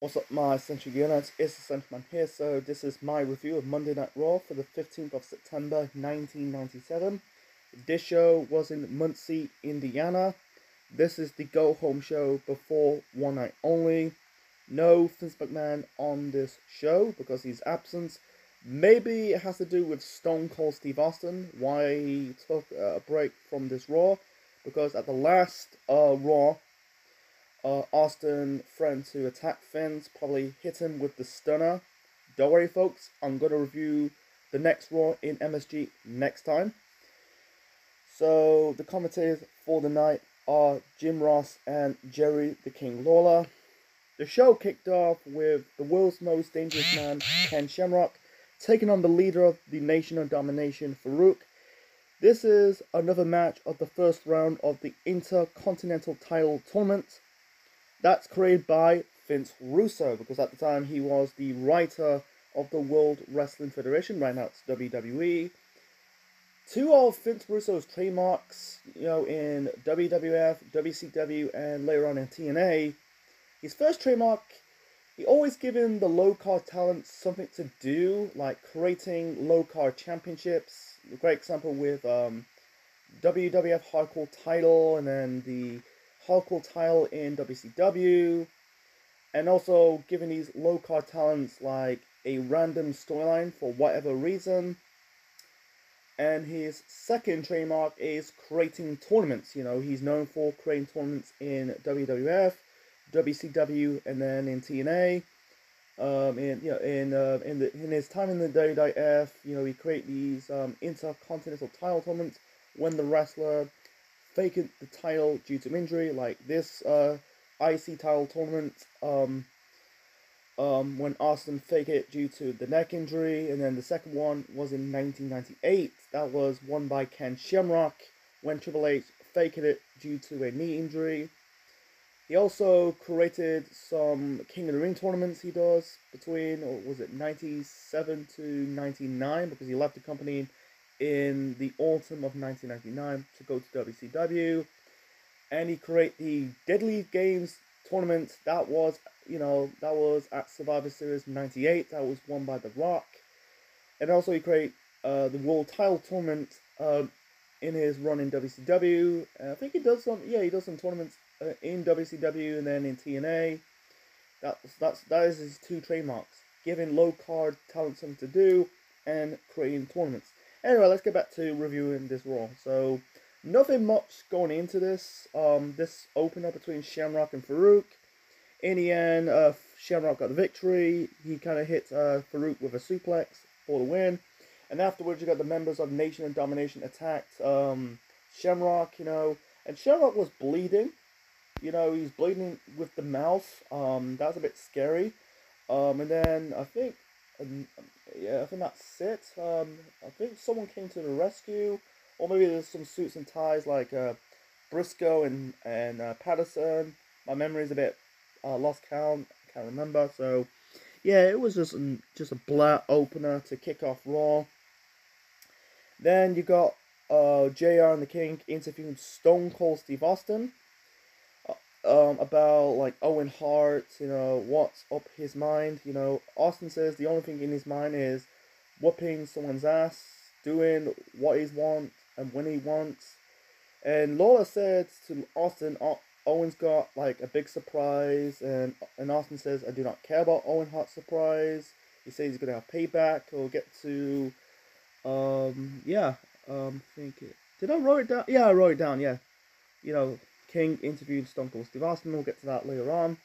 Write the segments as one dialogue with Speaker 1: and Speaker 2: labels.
Speaker 1: What's up, my Central Units? It's the Central Man here. So this is my review of Monday Night Raw for the 15th of September 1997. This show was in Muncie, Indiana. This is the go-home show before One Night Only. No Vince McMahon on this show because he's absent. Maybe it has to do with Stone Cold Steve Austin, why he took a break from this Raw. Because at the last Raw, Austin friend to attack Finn's probably hit him with the stunner. Don't worry, folks. I'm gonna review the next Raw in MSG next time. So the commentators for the night are Jim Ross and Jerry the King Lawler. The show kicked off with the world's most dangerous man, Ken Shamrock, taking on the leader of the Nation of Domination, Farouk. This is another match of the first round of the Intercontinental Title Tournament. That's created by Vince Russo, because at the time he was the writer of the World Wrestling Federation. Right now it's WWE. Two of Vince Russo's trademarks, in WWF, WCW, and later on in TNA. His first trademark, he always given the low-card talents something to do, like creating low-card championships. A great example with WWF Hardcore title, and then the Hardcore title in WCW, and also giving these low-card talents like a random storyline for whatever reason. And his second trademark is creating tournaments. He's known for creating tournaments in WWF, WCW, and then in TNA. In his time in the WWF, he created these intercontinental title tournaments when the wrestler faked the title due to injury, like this IC title tournament. When Austin faked it due to the neck injury, and then the second one was in 1998. That was won by Ken Shamrock when Triple H faked it due to a knee injury. He also created some King of the Ring tournaments he does between, or was it 97 to 99, because he left the company in the autumn of 1999 to go to WCW. And he created the Deadly Games tournament that was at Survivor Series 98. That was won by The Rock. And also he created the World Title Tournament in his run in WCW. I think he does some tournaments in WCW and then in TNA. That is his two trademarks: giving low card talent something to do and creating tournaments. Anyway, let's get back to reviewing this Raw. So nothing much going into this. This opener between Shamrock and Farouk. In the end, Shamrock got the victory. He kind of hit Farouk with a suplex for the win. And afterwards, you got the members of Nation and Domination attacked Shamrock, and Shamrock was bleeding. He's bleeding with the mouth. That's a bit scary. And then I think that's it. I think someone came to the rescue, or maybe there's some suits and ties like Briscoe and Patterson. My memory's a bit lost count. Can't remember. So yeah, it was just a blah opener to kick off Raw. Then you got JR and the King interviewing Stone Cold Steve Austin about like Owen Hart, what's up his mind. Austin says the only thing in his mind is whooping someone's ass, doing what he wants and when he wants. And Lawler said to Austin, Owen's got like a big surprise, and Austin says, I do not care about Owen Hart's surprise. He says he's gonna have payback. Or get to did I write it down? Yeah, I wrote it down. Yeah, King interviewed Stone Cold Steve Austin. We'll get to that later on.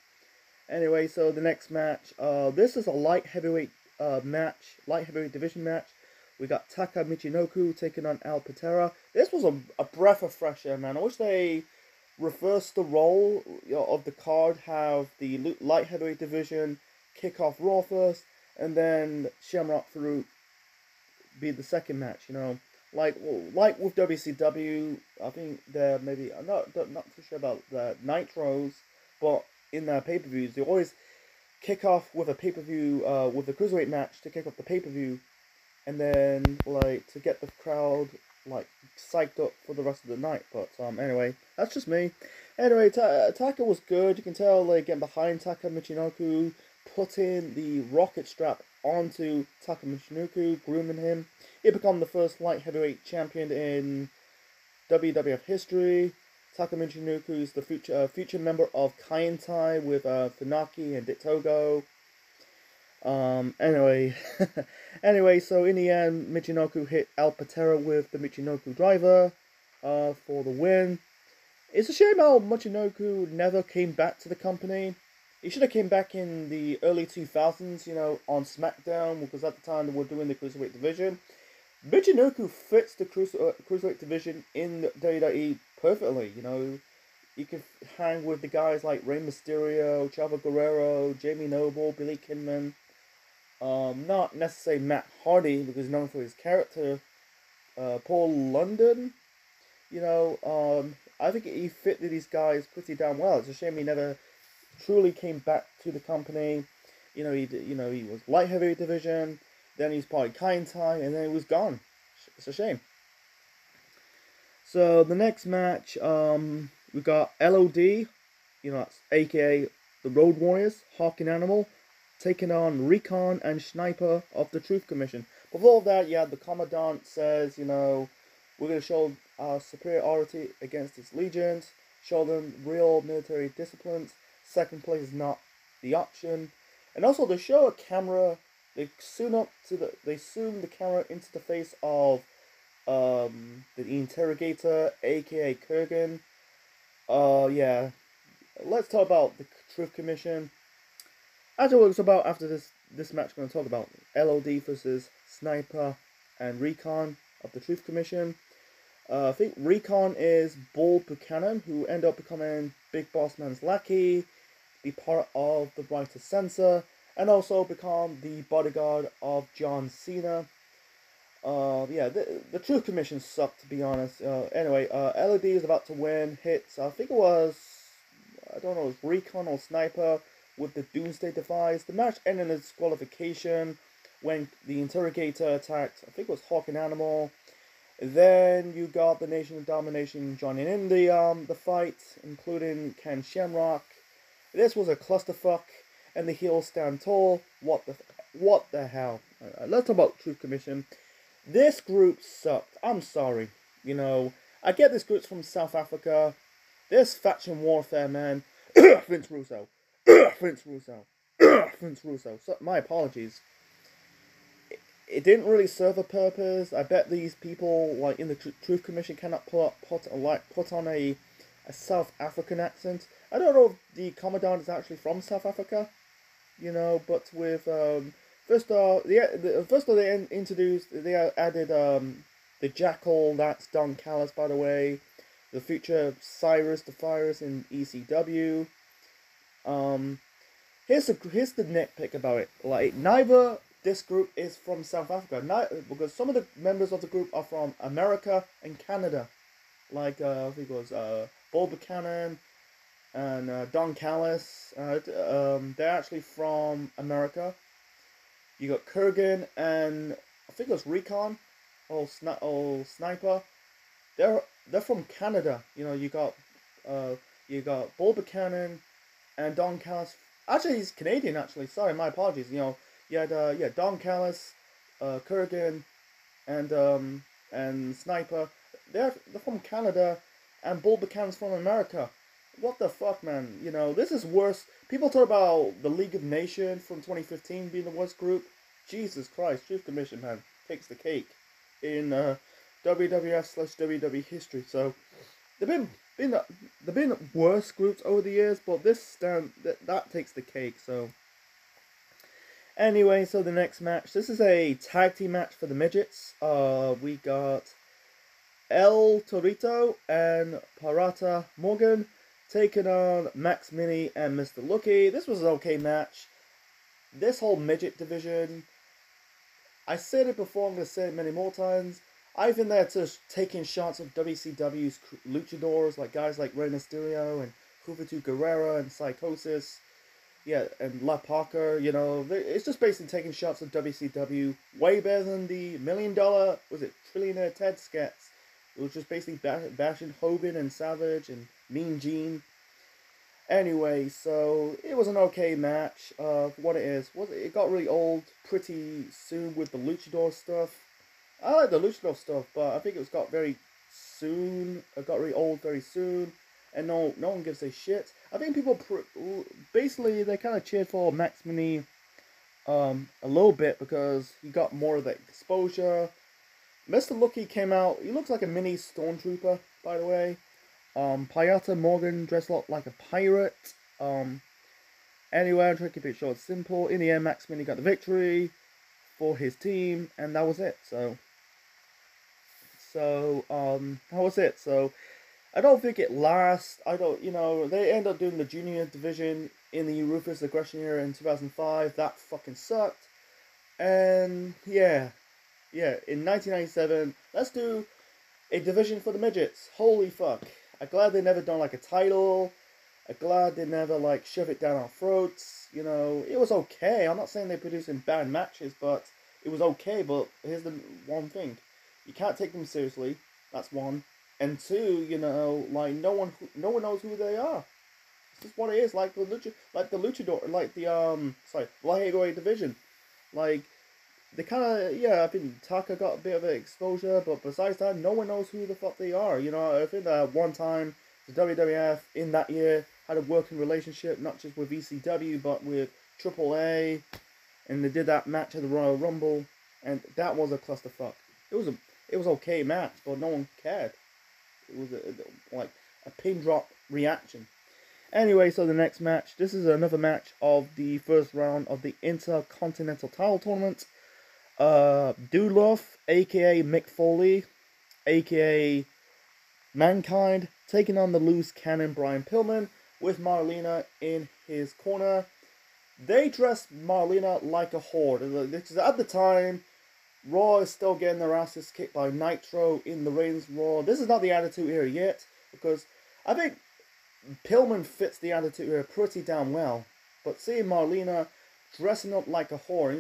Speaker 1: Anyway, so the next match, this is a light heavyweight division match. We got Taka Michinoku taking on Al Patera. This was a breath of fresh air, man. I wish they reversed the role of the card, have the light heavyweight division kick off Raw first, and then Shamrock Farouk be the second match. Like with WCW, I think they're maybe I'm not too sure about the Nitros, but in their pay-per-views they always kick off with a pay-per-view with a cruiserweight match to kick off the pay-per-view, and then like to get the crowd like psyched up for the rest of the night. But anyway, that's just me. Anyway, Taka was good. You can tell like getting behind Taka Michinoku, putting the rocket strap onto Taka Michinoku, grooming him. He became the first light heavyweight champion in WWF history. Taka Michinoku is the future member of Kaientai with Funaki and Dittogo. Anyway, anyway, so in the end, Michinoku hit Al Patera with the Michinoku driver, for the win. It's a shame how Michinoku never came back to the company. He should have came back in the early 2000s, you know, on SmackDown, because at the time they were doing the Cruiserweight division. Michinoku fits the Cruiserweight division in WWE perfectly, you know. You can hang with the guys like Rey Mysterio, Chavo Guerrero, Jamie Noble, Billy Kidman. Not necessarily Matt Hardy, because he's known for his character. Paul London, you know, I think he fit these guys pretty damn well. It's a shame he never truly came back to the company. You know, he was light heavyweight division, then he's part of Kaientai, and then he was gone. It's a shame. So the next match, we got LOD, you know, that's aka the Road Warriors, Hawking Animal, taking on Recon and Sniper of the Truth Commission. Before that, yeah, the Commandant says, you know, we're going to show our superiority against its legions, show them real military disciplines. Second place is not the option. And also, they show a camera, they zoom the camera into the face of the interrogator, aka Kurgan. Yeah, let's talk about the Truth Commission. Actually, what it's about after this match, we're going to talk about LOD versus Sniper and Recon of the Truth Commission. I think Recon is Bull Buchanan, who ended up becoming Big Boss Man's lackey, be part of the Writer Censor, and also become the bodyguard of John Cena. Yeah, the Truth Commission sucked, to be honest. Anyway, LOD is about to win, hits, I think it was, I don't know, it was Recon or Sniper with the Doomsday device. The match ended in disqualification when the interrogator attacked, I think it was Hawking Animal. Then you got the Nation of Domination joining in the fight, including Ken Shamrock. This was a clusterfuck, and the heels stand tall. What the hell? Let's talk about Truth Commission. This group sucked. I'm sorry. You know, I get this group's from South Africa. This faction warfare, man. Vince Russo. Vince Russo. Vince Russo. So, my apologies. It didn't really serve a purpose. I bet these people, like in the Truth Commission, cannot put on a South African accent. I don't know if the Commandant is actually from South Africa, you know. But with first they introduced, they added the Jackal. That's Don Callis, by the way. The future Cyrus the Virus in ECW. Here's the nitpick about it. Like, neither this group is from South Africa, because some of the members of the group are from America and Canada. Like, I think it was Bull Buchanan and Don Callis. They're actually from America. You got Kurgan and I think it was Recon or Sniper. They're from Canada. You know, you got Bull Buchanan and Don Callis. Actually, he's Canadian. Actually, sorry, my apologies. You know, you had Don Callis, Kurgan, and Sniper. They're from Canada, and Bull Buchanan's from America. What the fuck, man? You know, this is worse. People talk about the League of Nations from 2015 being the worst group. Jesus Christ, Truth Commission, man, takes the cake in WWF/WWE history. So they've been worse groups over the years, but that takes the cake. So anyway, so the next match. This is a tag team match for the midgets. We got El Torito and Parata Morgan taking on Max Mini and Mr. Lucky. This was an okay match. This whole midget division, I said it before, I'm going to say it many more times. I think they're just taking shots of WCW's luchadors, like guys like Rey Mysterio and Juventud Guerrera and Psychosis. Yeah, and La Parker, you know, it's just basically taking shots of WCW way better than the $1 million, was it, Trillionaire Ted sketch It was just basically bashing Hogan and Savage and Mean Gene. Anyway, so it was an okay match. For what it is, it got really old pretty soon with the luchador stuff. I like the luchador stuff, but I think it got very soon. It got really old very soon, and no one gives a shit. I think people basically they kind of cheered for Max Mini a little bit because he got more of the exposure. Mr. Lucky came out. He looks like a mini stormtrooper, by the way. Piata Morgan dressed up like a pirate. Anyway, I'm trying to keep it short and simple. In the end, Max Mini got the victory for his team, and that was it. So that was it. So, I don't think it lasts. They end up doing the junior division in the Ruthless Aggression era in 2005. That fucking sucked. And, yeah, in 1997, let's do a division for the midgets. Holy fuck. I'm glad they never done, like, a title. I'm glad they never, like, shove it down our throats. It was okay. I'm not saying they're producing bad matches, but it was okay. But here's the one thing. You can't take them seriously. That's one. And two, like, no one knows who they are. It's just what it is. Like the luchador, like the light heavyweight division. Like, they kind of, I think Taka got a bit of exposure, but besides that, no one knows who the fuck they are. I think that one time the WWF in that year had a working relationship, not just with ECW, but with AAA, and they did that match at the Royal Rumble, and that was a clusterfuck. It was okay match, but no one cared. It was like a pin drop reaction. Anyway, so the next match, this is another match of the first round of the Intercontinental Title Tournament. Doolov, aka Mick Foley, aka Mankind, taking on the loose cannon Brian Pillman with Marlena in his corner. They dressed Marlena like a whore. Because at the time, Raw is still getting their asses kicked by Nitro in the Reigns Raw. This is not the Attitude Era yet, because I think Pillman fits the Attitude Era pretty damn well. But seeing Marlena dressing up like a whore,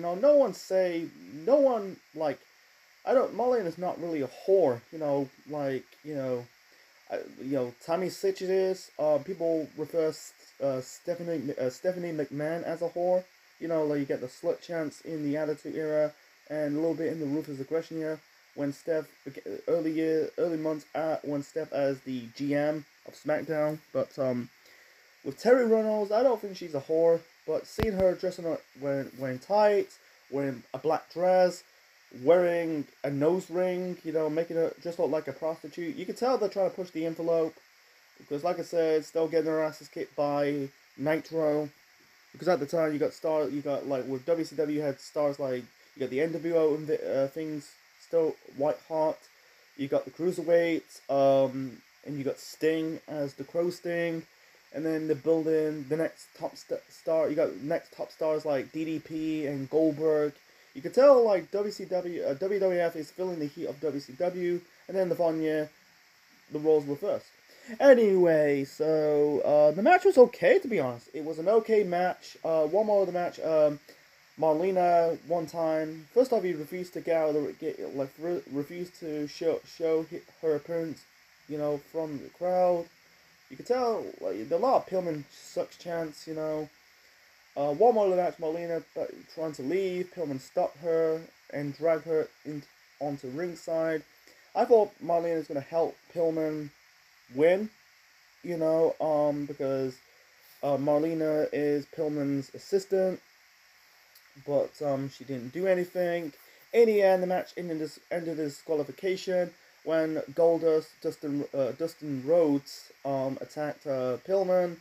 Speaker 1: Marlena's not really a whore, Tammy Sytch is. People refer Stephanie McMahon as a whore. You get the slut chance in the Attitude Era and a little bit in the Ruthless Aggression era when Steph early months when Steph as the GM of SmackDown. But with Terry Runnels, I don't think she's a whore. But seeing her dressing up wearing tights, wearing a black dress, wearing a nose ring, making her just look like a prostitute, you can tell they're trying to push the envelope. Because, like I said, still getting their asses kicked by Nitro. Because at the time, with WCW, you had stars like, you got the NWO things, still White Hot. You got the Cruiserweights, and you got Sting as the Crow Sting. And then they're building the next top star. You got next top stars like DDP and Goldberg. You can tell like WWF is feeling the heat of WCW. And then the following year, the roles were first. Anyway, so the match was okay, to be honest. It was an okay match. One more of the match. Marlena one time. First off, he refused to refused to show her appearance, from the crowd. You could tell there a lot of Pillman sucks chance, One more of the match, Marlena trying to leave. Pillman stopped her and dragged her onto ringside. I thought Marlena was gonna help Pillman win, because Marlena is Pillman's assistant. But she didn't do anything. In the end, the match ended in disqualification when Goldust, Dustin Rhodes, attacked Pillman.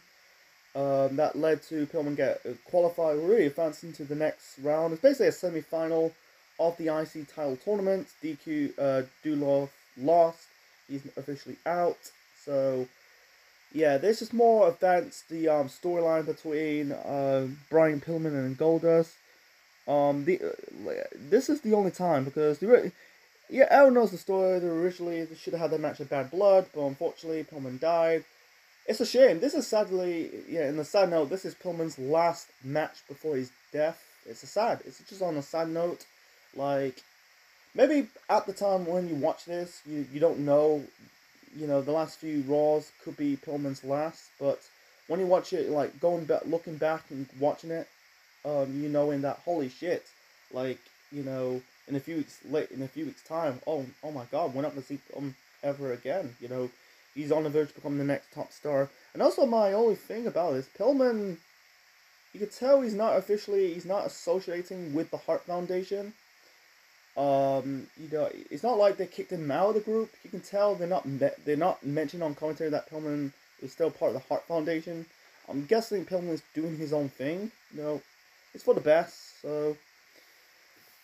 Speaker 1: That led to Pillman get qualified, really advancing to the next round. It's basically a semi-final of the IC title tournament. DQ Doolov lost. He's officially out. So, yeah, this is more advanced the storyline between Brian Pillman and Goldust. This is the only time because everyone knows the story. They should have had that match at Bad Blood, but unfortunately Pillman died. It's a shame. This is sadly, in the sad note, this is Pillman's last match before his death. It's just on a sad note. Like, maybe at the time when you watch this, you don't know, the last few Raws could be Pillman's last, but when you watch it, like going back, looking back and watching it, in that holy shit, like in a few weeks in a few weeks time, oh my god, we're not gonna see him ever again. He's on the verge of becoming the next top star. And also, my only thing about this, Pillman, you could tell he's not associating with the Hart Foundation. It's not like they kicked him out of the group. You can tell they're not mentioning on commentary that Pillman is still part of the Hart Foundation. I'm guessing Pillman's doing his own thing. It's for the best. So,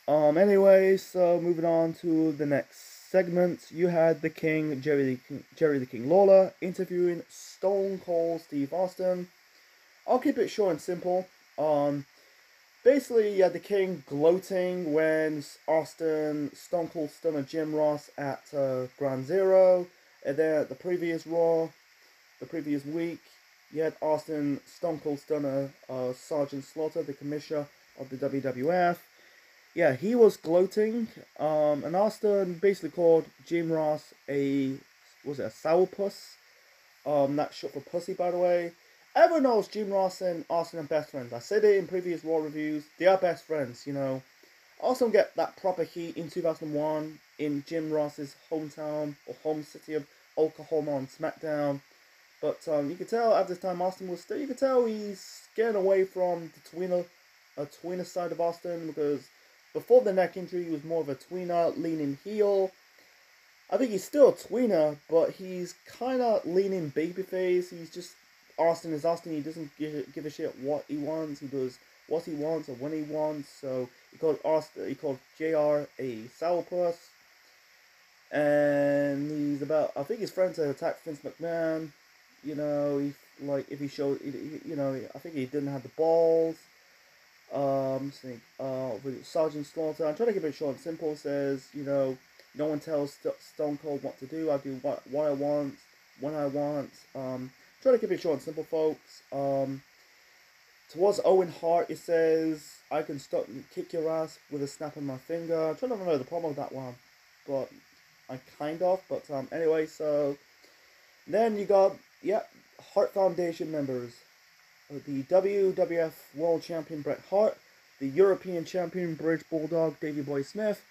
Speaker 1: anyway, so moving on to the next segment, you had the King, Jerry the King Lawler, interviewing Stone Cold Steve Austin. I'll keep it short and simple. Basically, you had the King gloating when Stone Cold Stunner Jim Ross at Ground Zero, and then at the previous Raw, the previous week, you had Stone Cold Stunner Sergeant Slaughter, the commissioner of the WWF. Yeah, he was gloating, and Austin basically called Jim Ross a sourpuss? That's short for pussy, by the way. Everyone knows Jim Ross and Austin are best friends. I said it in previous Raw reviews. They are best friends, Austin get that proper heat in 2001 in Jim Ross's hometown or home city of Oklahoma on SmackDown. But you could tell at this time you could tell he's getting away from the tweener side of Austin, because before the neck injury he was more of a tweener, leaning heel. I think he's still a tweener, but he's kind of leaning babyface. He's just Austin is Austin. He doesn't give a shit what he wants. He does what he wants or when he wants. So he called JR a sourpuss, and I think his friends had attacked Vince McMahon. If he showed, I think he didn't have the balls. With Sergeant Slaughter, I'm trying to keep it short and simple. Says, no one tells Stone Cold what to do. I do what I want, when I want. Try to keep it short and simple, folks. Towards Owen Hart, it says, I can stop and kick your ass with a snap of my finger. I'm trying to remember the problem with that one, but anyway, so then you got, Hart Foundation members. The WWF World Champion Bret Hart, the European Champion British Bulldog Davey Boy Smith,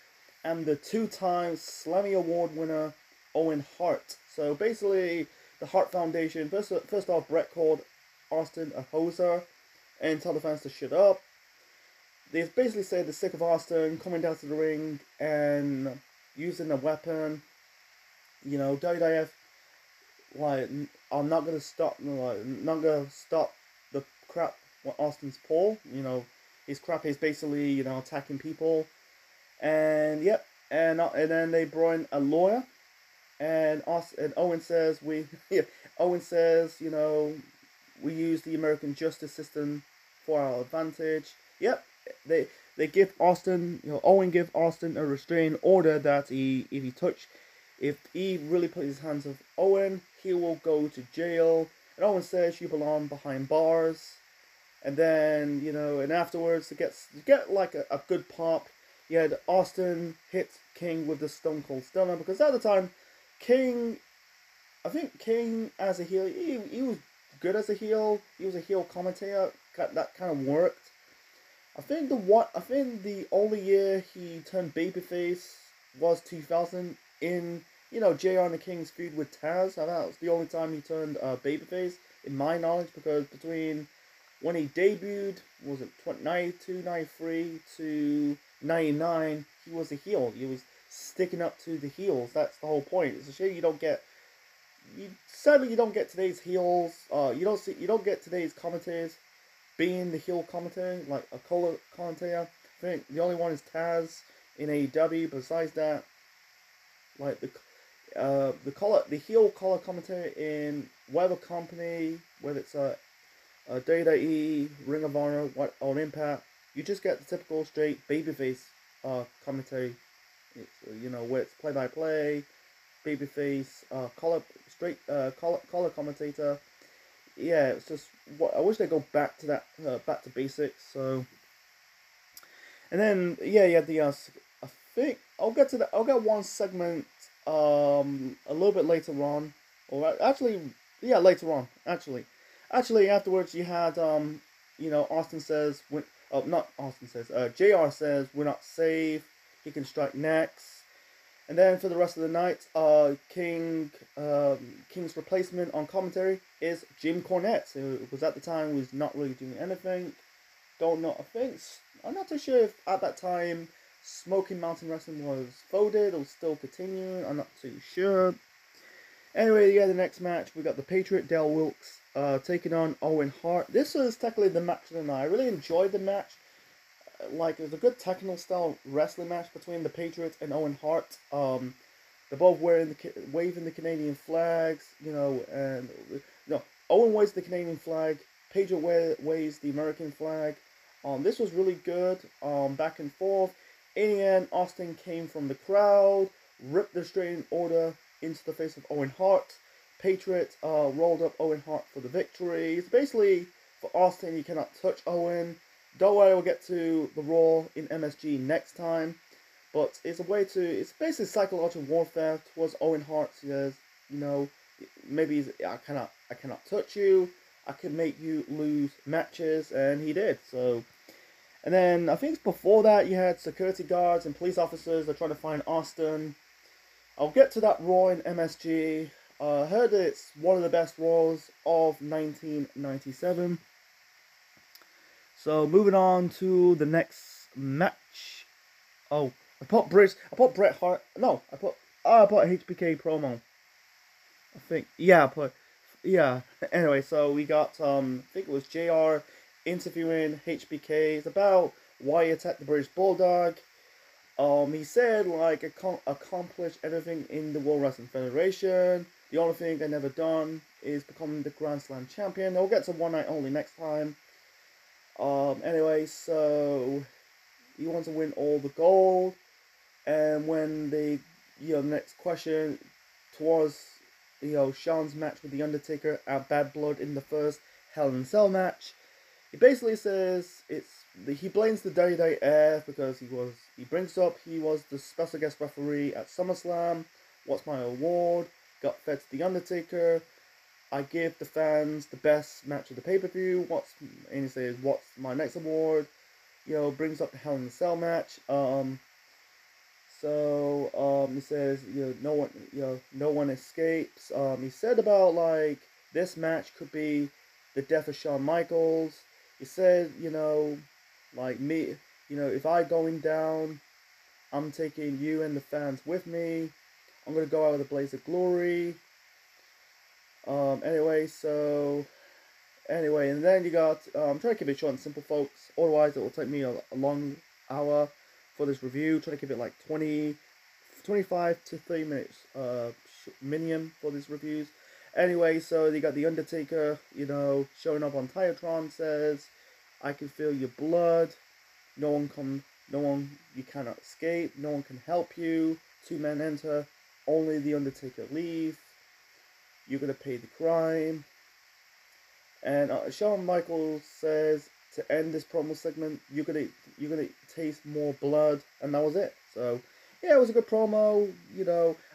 Speaker 1: and the two-time Slammy Award winner Owen Hart. So basically, the Hart Foundation, first off, Bret called Austin a hoser and told the fans to shut up. They basically said they're sick of Austin coming down to the ring and using a weapon. WWF, I'm not gonna stop the crap what Austin's pull. His crap is basically attacking people, and and then they brought in a lawyer. And Owen says we use the American justice system for our advantage. They give Austin, Owen give Austin a restraining order that if he really puts his hands on Owen, he will go to jail. And Owen says you belong behind bars. And then and afterwards to get like a good pop, you had Austin hit King with the Stone Cold Stunner, because at the time, I think King as a heel, he was good as a heel. He was a heel commentator. That kind of worked. I think the only year he turned babyface was 2000 in JR and the King's feud with Taz. And that was the only time he turned babyface in my knowledge, because between when he debuted, was it 92, 93 to 99, he was a heel. He was sticking up to the heels. That's the whole point. It's a shame you don't get. Sadly, you don't get today's heels. You don't get today's commentators being the heel commentator, like a color commentator. I think the only one is Taz in AEW. Besides that, like the heel color commentator in whatever company, whether it's WWE, Ring of Honor, or Impact, you just get the typical straight babyface commentary. Where it's play-by-play, babyface, color commentator. Yeah, it's just I wish they go back to that, back to basics. So, and then you had the think I'll get to the. I'll get one segment a little bit later on, or actually, yeah, later on. Actually, afterwards you had Austin says when not Austin says Jr. says we're not safe. He can strike next. And then for the rest of the night, King's replacement on commentary is Jim Cornette, who was at the time was not really doing anything. Don't know. I'm not too sure if at that time Smoky Mountain Wrestling was folded or still continuing. I'm not too sure. Anyway, yeah, the next match we got the Patriot Dale Wilkes taking on Owen Hart. This was technically the match of the night. I really enjoyed the match. Like, it was a good technical style wrestling match between the Patriots and Owen Hart. They're both waving the Canadian flags, and Owen waves the Canadian flag, Patriot waves the American flag. This was really good. Back and forth. In the end, Austin came from the crowd, ripped the Australian Order into the face of Owen Hart. Patriot rolled up Owen Hart for the victory. It's basically, for Austin, you cannot touch Owen. Don't worry, we'll get to the Raw in MSG next time. But it's it's basically psychological warfare towards Owen Hart. He says, maybe I cannot touch you. I can make you lose matches, and he did. So, and then I think before that you had security guards and police officers. They're trying to find Austin. I'll get to that Raw in MSG. I heard it's one of the best Raws of 1997. So moving on to the next match. Oh, I put Bret Hart. No, I put HBK promo. I think yeah. Anyway, so we got I think it was JR interviewing HBK. It's about why he attacked the British Bulldog. He said like accomplished everything in the World Wrestling Federation. The only thing I never done is becoming the Grand Slam champion. We'll get to One Night Only next time. Anyway, so he wants to win all the gold, and when the next question towards Shawn's match with the Undertaker at Bad Blood in the first Hell in a Cell match, he basically says he blames the WWF because he brings up he was the special guest referee at SummerSlam. What's my award? Got fed to the Undertaker. I give the fans the best match of the pay-per-view. And he says, what's my next award? Brings up the Hell in a Cell match. He says, no one escapes. He said about like this match could be the death of Shawn Michaels. He said, like me, if I going down, I'm taking you and the fans with me. I'm gonna go out with a blaze of glory. Anyway, and then you got, I'm trying to keep it short and simple, folks, otherwise it will take me a long hour for this review. Trying to keep it like 25 to 30 minutes, minimum for these reviews. Anyway, so you got The Undertaker, showing up on Titatron, says, I can feel your blood, you cannot escape, no one can help you, 2 men enter, only The Undertaker leave. You're gonna pay the crime. And Shawn Michaels says to end this promo segment, you're gonna taste more blood, and that was it. So yeah, it was a good promo.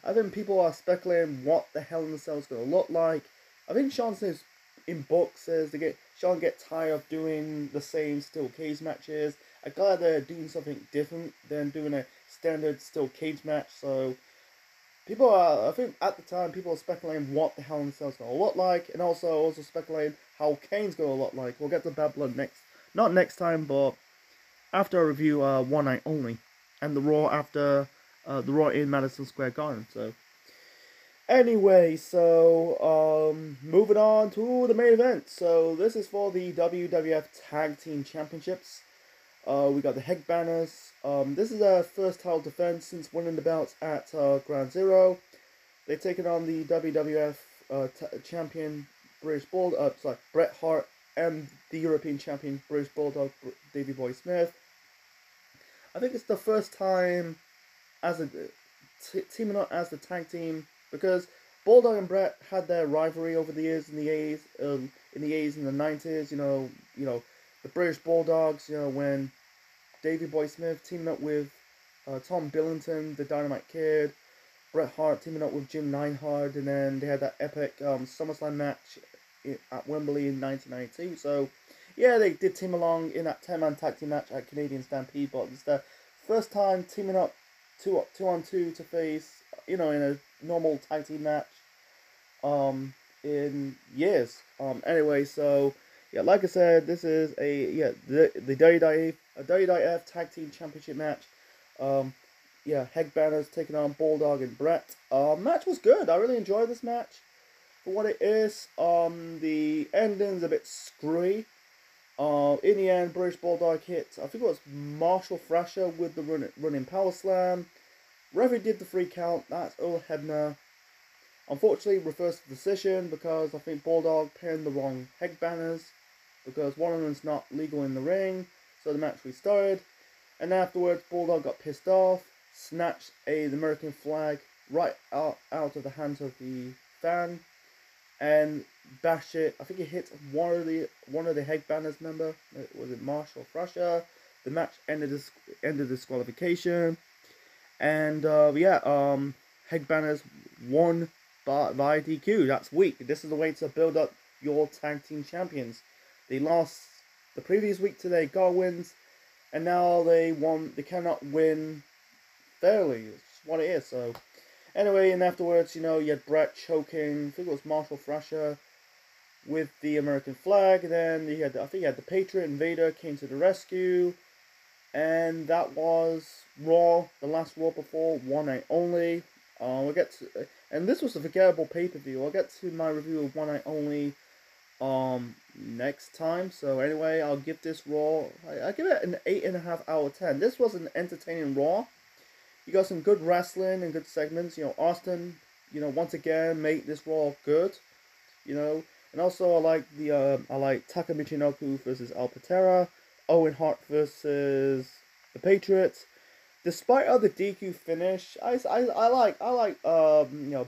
Speaker 1: I think people are speculating what the Hell in a Cell is gonna look like. I think Shawn says in book says Shawn get tired of doing the same steel cage matches. I'm glad they're doing something different than doing a standard steel cage match. So I think at the time, people are speculating what the Hell in a Cell is going to look like, and also speculating how Kane's going to look like. We'll get to Bad Blood not next time, but after I review One Night Only, and the Raw after the Raw in Madison Square Garden. So, anyway, moving on to the main event. So, this is for the WWF Tag Team Championships. We got the Heck Banners. This is their first title defense since winning the belts at Ground Zero. They've taken on the WWF champion Bret Hart, and the European champion British Bulldog Davey Boy Smith. I think it's the first time as teaming up as the tag team, because Bulldog and Bret had their rivalry over the years in the 80s and the 90s. The British Bulldogs, when Davey Boy Smith teamed up with Tom Billington, the Dynamite Kid, Bret Hart teaming up with Jim Neidhart, and then they had that epic SummerSlam match at Wembley in 1992. So, yeah, they did team along in that 10-man tag team match at Canadian Stampede, but it's their first time teaming up two on two to face, in a normal tag team match, in years. Anyway, so yeah, like I said, this is the WWF Tag Team Championship match. Headbangers taking on Bulldog and Brett. Match was good. I really enjoyed this match for what it is. The ending's a bit screwy. In the end, British Bulldog hit, I think it was Marshall Thrasher with the running power slam. Referee did the 3 count. That's Earl Hebner. Unfortunately, reversed the decision because I think Bulldog pinned the wrong headbangers because one of them's not legal in the ring. So the match restarted. And afterwards, Bulldog got pissed off, snatched the American flag right out of the hands of the fan, and bashed it. I think he hit one of the headbangers member. Was it Marshall Thrasher? The match ended disqualification, and headbangers won via DQ. That's weak. This is the way to build up your tag team champions. They lost the previous week to their Godwins, and now they cannot win fairly. It's just what it is. So anyway, and afterwards, you had Brett choking, I think it was Marshall Thrasher, with the American flag. And then I think you had the Patriot and Vader came to the rescue. And that was Raw, the last Raw before One Night Only. And this was a forgettable pay-per-view. I'll get to my review of One Night Only next time. So anyway, I'll give this Raw, I give it an 8.5 out of 10. This was an entertaining Raw. You got some good wrestling and good segments. Austin, once again made this Raw good. And also I like Taka Michinoku versus Al Patera, Owen Hart versus the Patriots. Despite the DQ finish, I like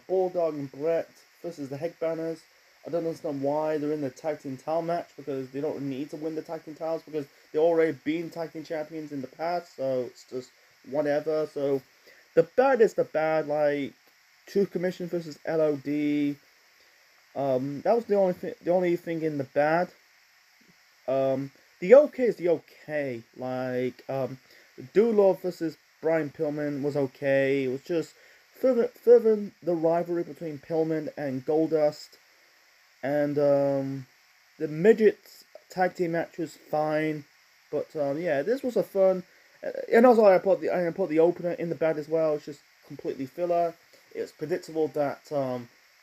Speaker 1: Bulldog and Brett versus the Headbangers. I don't understand why they're in the tag team title match, because they don't need to win the tag team titles because they already been tag team champions in the past. So it's just whatever. So the bad is the bad. Like Truth Commission versus LOD. That was the only thing in the bad. The okay is the okay. Like Doolov versus Brian Pillman was okay. It was just furthering the rivalry between Pillman and Goldust. And the midgets tag team match was fine, but this was a fun. And also I put the opener in the bad as well. It's just completely filler. It's predictable that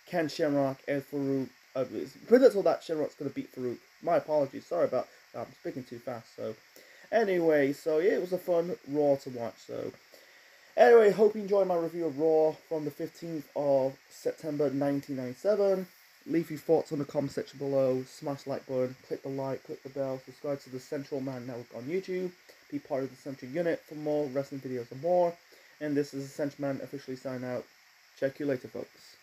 Speaker 1: Ken Shamrock and Farouk. It's predictable that Shamrock's going to beat Farouk. My apologies. Sorry about I'm speaking too fast. So anyway, it was a fun Raw to watch. So anyway, hope you enjoyed my review of Raw from the 15th of September 1997. Leave your thoughts on the comment section below. Smash the like button, click the like, click the bell, subscribe to the Central Man Network on YouTube. Be part of the Central Unit for more wrestling videos and more. And this is the Central Man officially signing out. Check you later, folks.